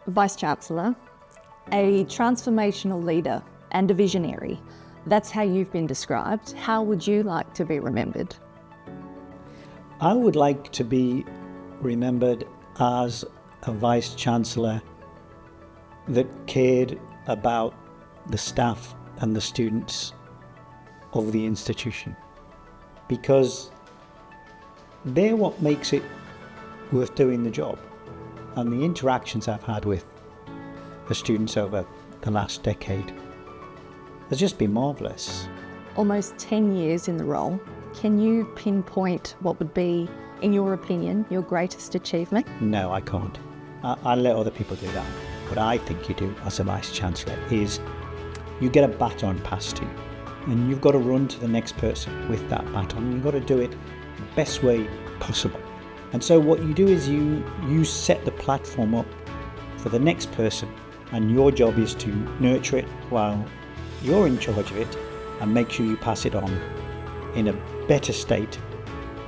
Vice-Chancellor, a transformational leader and a visionary. That's how you've been described. How would you like to be remembered? I would like to be remembered as a Vice-Chancellor that cared about the staff and the students of the institution, because they're what makes it worth doing the job. And the interactions I've had with the students over the last decade has just been marvellous. Almost 10 years in the role. Can you pinpoint what would be, in your opinion, your greatest achievement? No, I can't. I let other people do that. What I think you do as a Vice-Chancellor is you get a baton passed to you, and you've got to run to the next person with that baton. You've got to do it the best way possible. And so what you do is you set the platform up for the next person, and your job is to nurture it while you're in charge of it and make sure you pass it on in a better state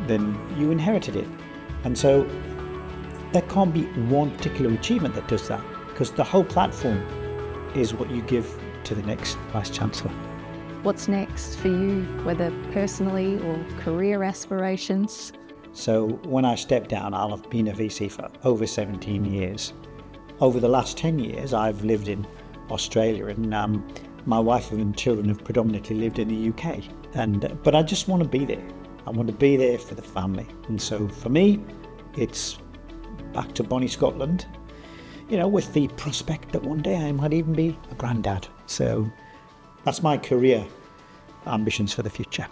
than you inherited it. And so there can't be one particular achievement that does that, because the whole platform is what you give to the next Vice-Chancellor. What's next for you, whether personally or career aspirations? So when I step down, I'll have been a VC for over 17 years. Over the last 10 years, I've lived in Australia, and my wife and children have predominantly lived in the UK. But I just want to be there. I want to be there for the family. And so for me, it's back to Bonnie, Scotland, with the prospect that one day I might even be a granddad. So that's my career ambitions for the future.